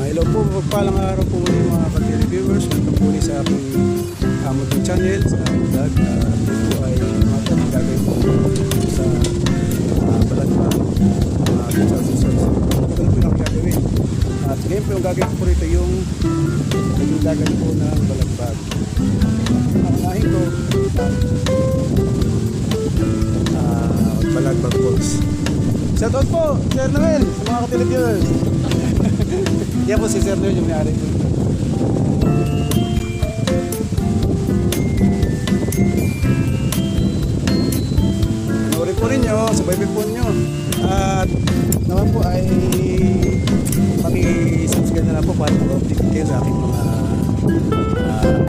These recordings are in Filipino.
Hello po, magpalang araw po muli mga ka-reviewers. Welcome po sa aking munting channel, sa aking vlog. Ito po ay mga gagawin po sa Balagbag. Ito po yung gagawin. At ngayon po yung gagawin po rito yung dagat po ng Balagbag. Ang ko Balagbag Falls. Shoutout po, Sir Noel, sa mga ka-televiewers. Yan po si Sir Noel yung may-ari po. Panoorin po rin nyo, sabay po nyo. At naman po ay paki-subscribe na lang po para mag-update kayo sa aking mga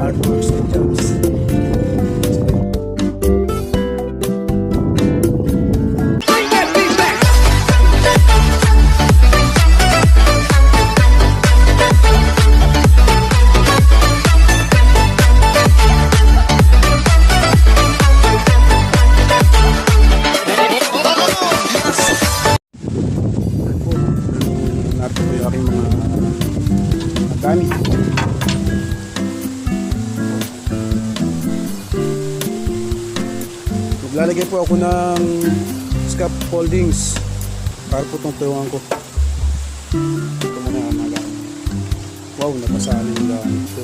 artworks and jobs. Narito po yung aking mga gamit. Maglalagay po ako ng scaffoldings para po tungtungan ko. Ito muna ang mga gamit. Wow, napasali yung gamit ko.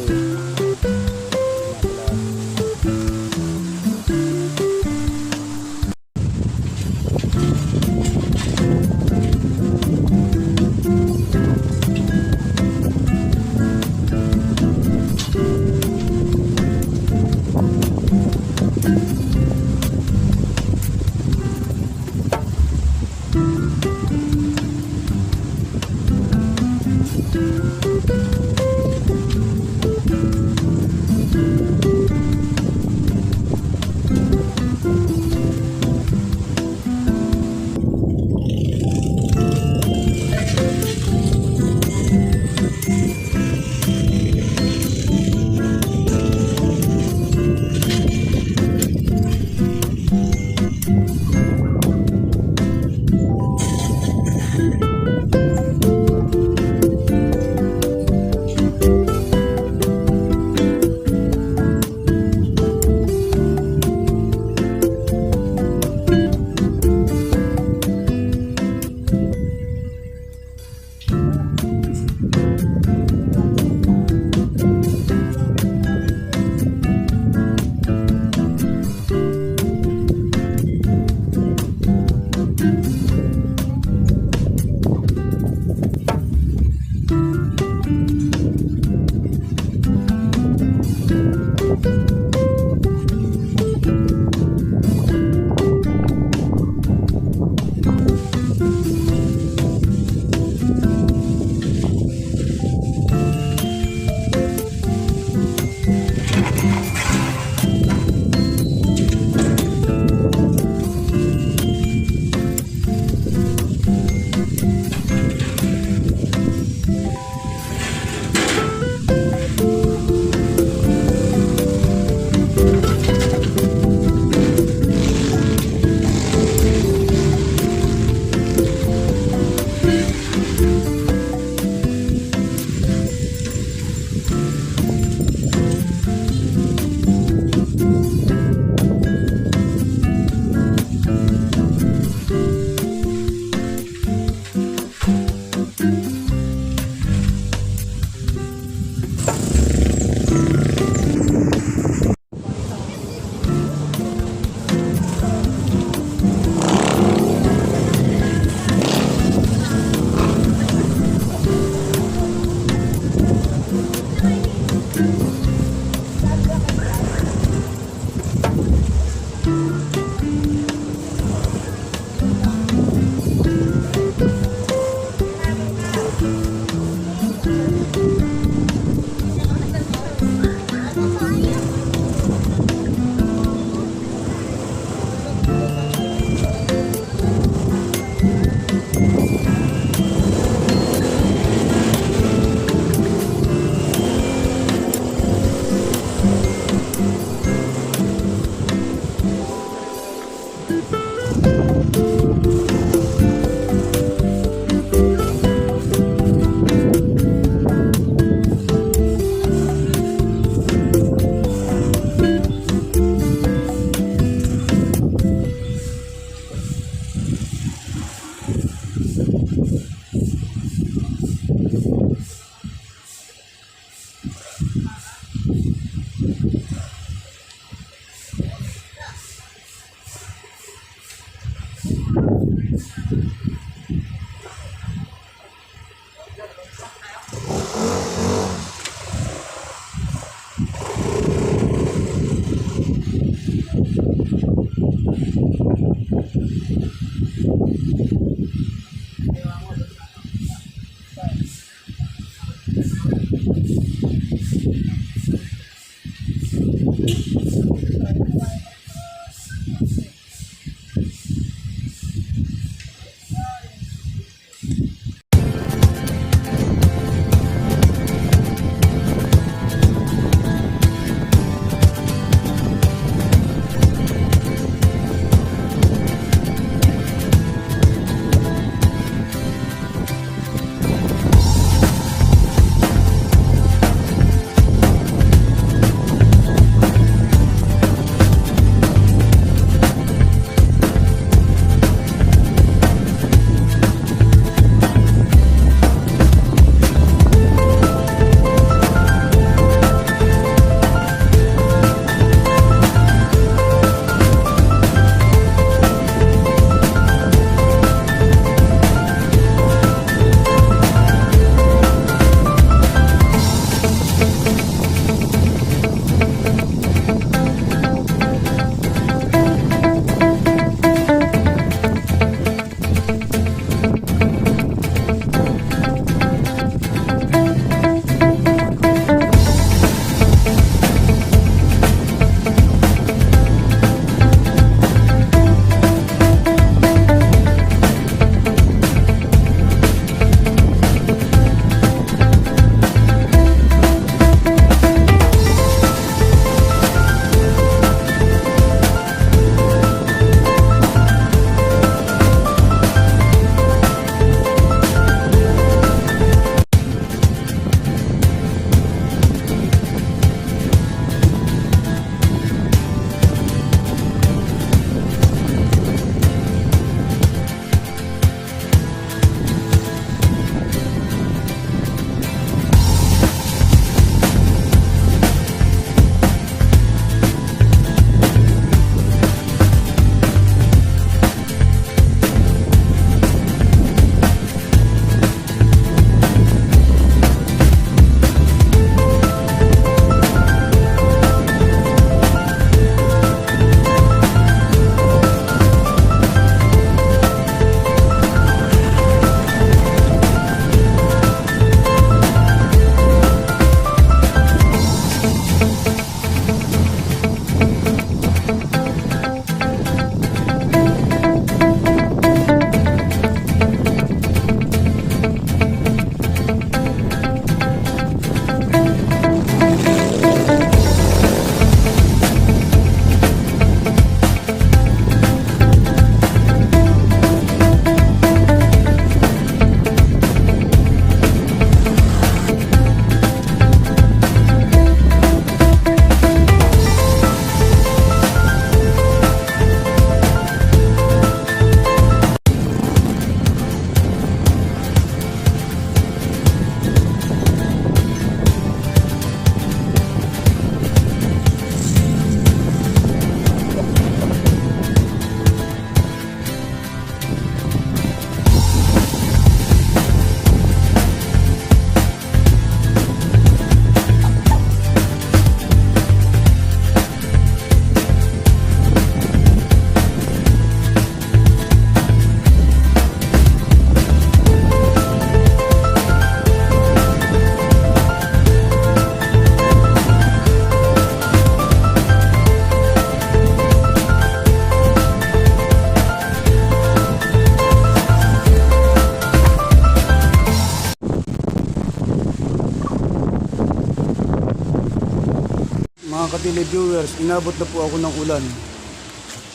Mga ka-televiewers, inabot na po ako ng ulan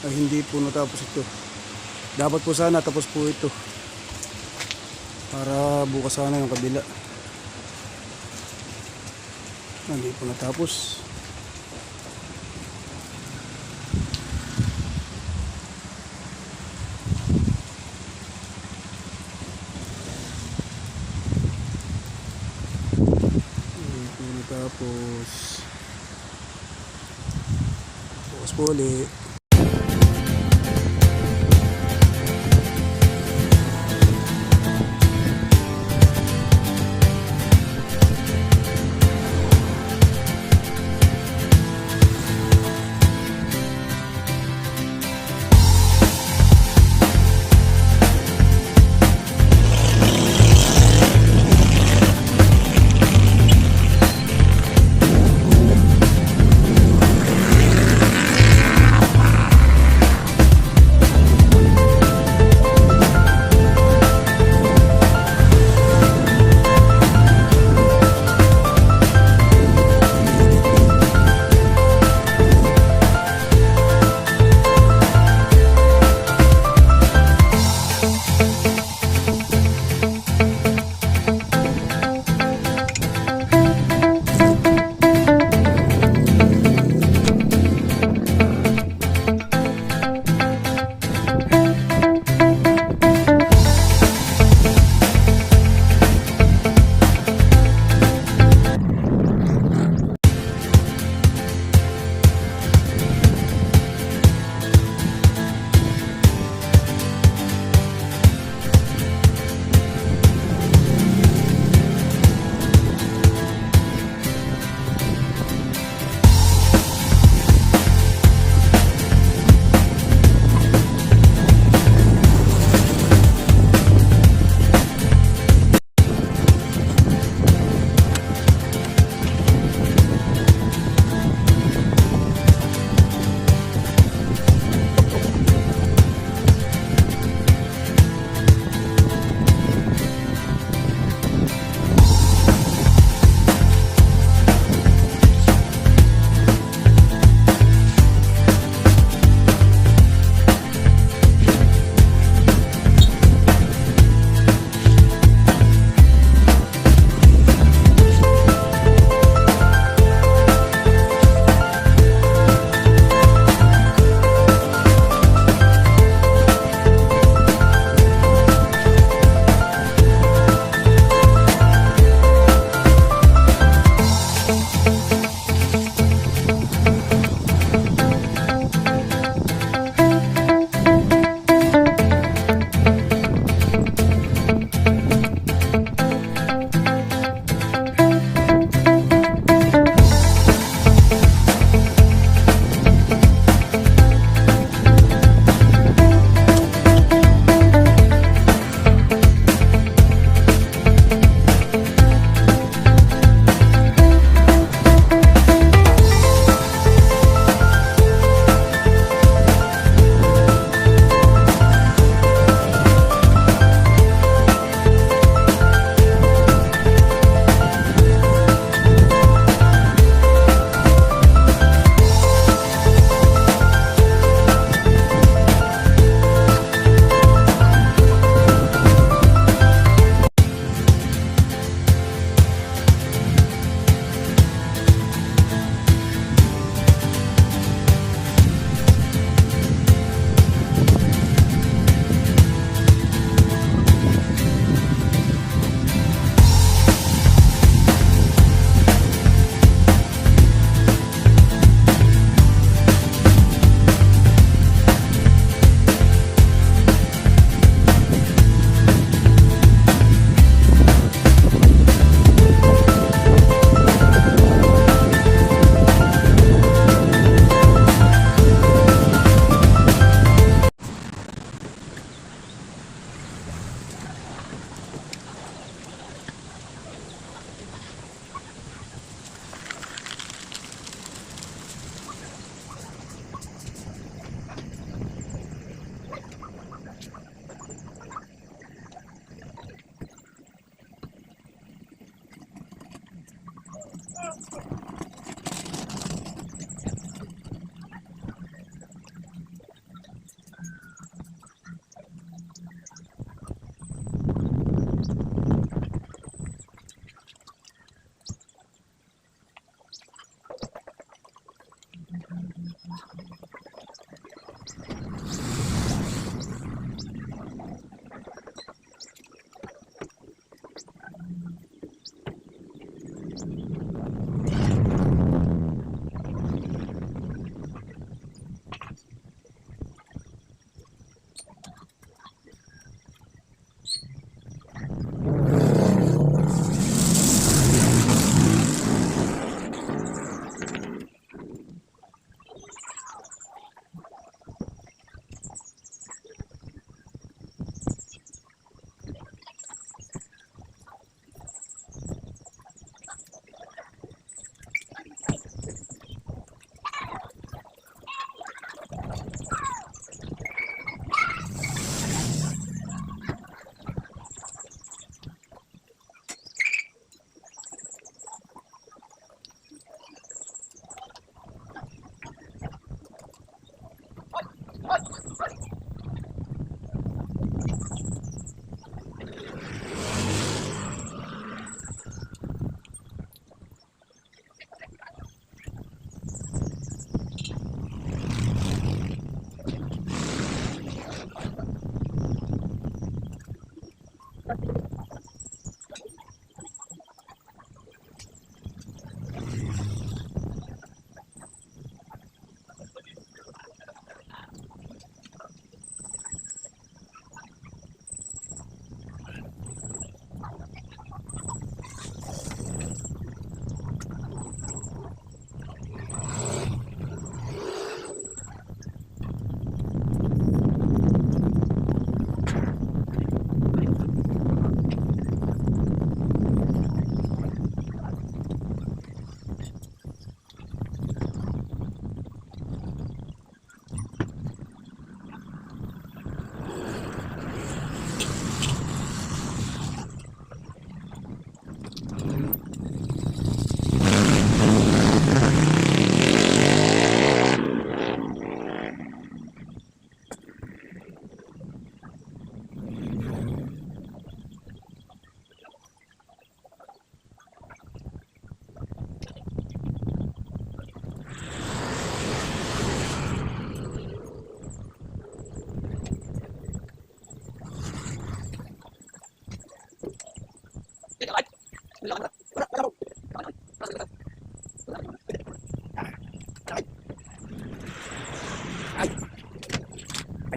ay hindi po natapos ito. Dapat po sana tapos po ito para bukas sana yung kabila. Hindi po natapos. Hindi po natapos. Bukas po ulit.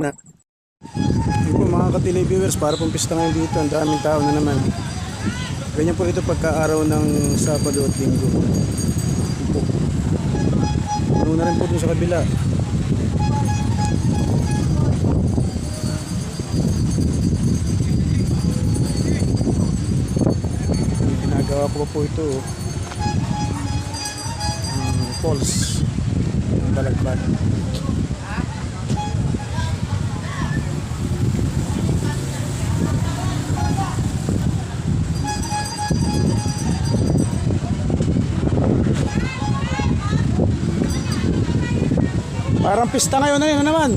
Na. Yun po mga ka-televiewers, para pong pista ngayon dito, ang daming tao na naman. Ganyan po ito pagka-araw ng Sabado at Linggo. Puno na rin po dun sa kabila. Ginagawa po ito falls ng Balagbag. Parang pista ngayon na yun naman.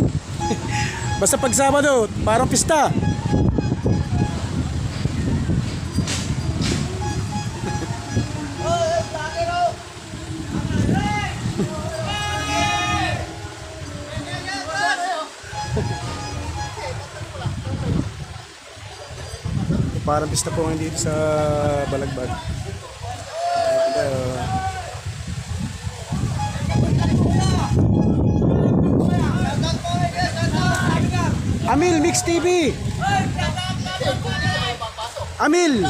Basta pag Sabado, parang pista. Parang pista po ngayon dito sa Balagbag. Amil Mix TV. Amil.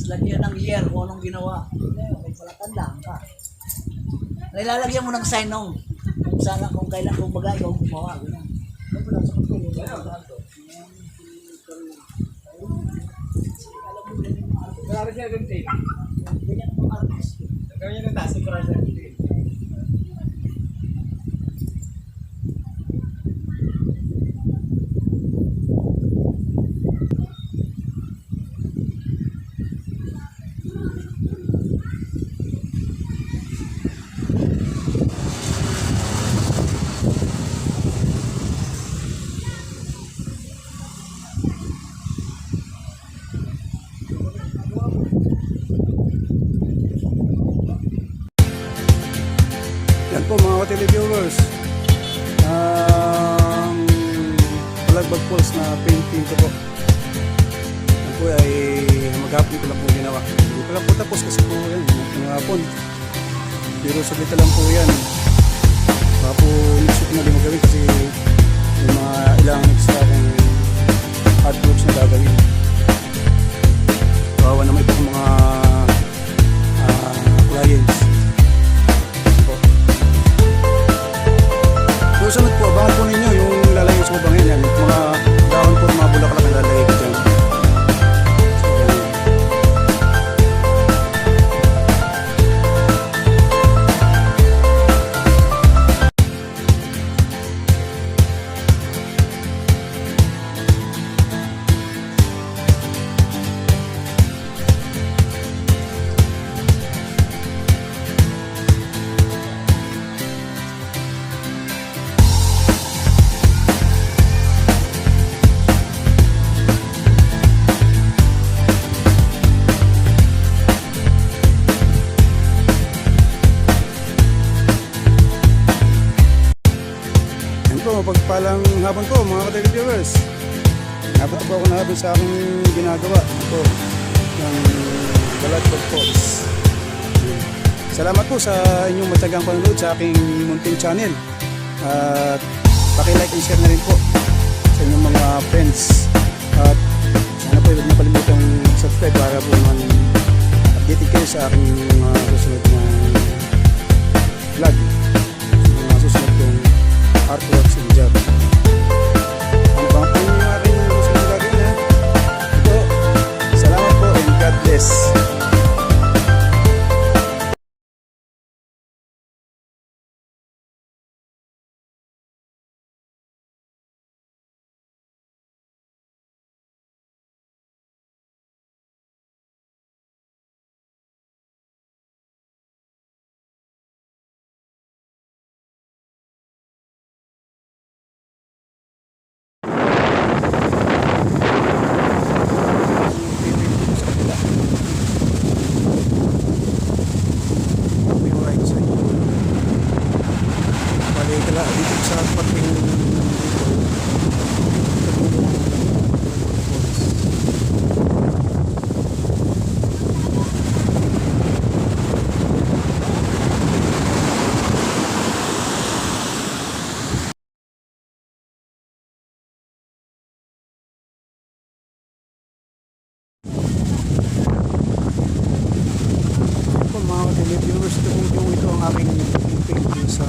lagyan ng year kung anong ginawa. May palatandaan ka. Nilalagyan mo ng sign nung kung sana, kung kailan, kung baga, ikaw gumawa. Ganyan. Grabe siya rin, Dave. Ganyan ang mga artist. Gawin niya ng taas, sigurado siya rin. Yan po mga televiewers, ang Balagbag Falls na painting ko po. Yan po ay maghapon ko lang po ginawa. Hindi pa lang po tapos kasi po yan, pinahapon. Pero saglit lang po yan. Baka po next week na din magawin kasi may mga ilang extra kong artworks na gagawin. Kawawa naman ito mga clients. Susunod po, abangan po ninyo yung lalagay sa kubang yan. Mga dahon po, mga bulaklak na lalagay ko dyan. So, yan. Mapagpalang hapon po mga ka-televiewers. Napunta po ako na hapon sa aking ginagawa po ng Balagbag Falls. Salamat po sa inyong matyagang panonood sa aking munting channel. At paki-like and share na rin po sa inyong mga friends. At sana po huwag niyo kalimutang subscribe para po man updated kayo sa aking mga susunod na vlog. Mga susunod kong artworks and job. Ano bang po yung aking gusto nyo gagawin ha? Ito, salamat po and God bless. Dito sa parting mga televiewers, ito ang aking painting sa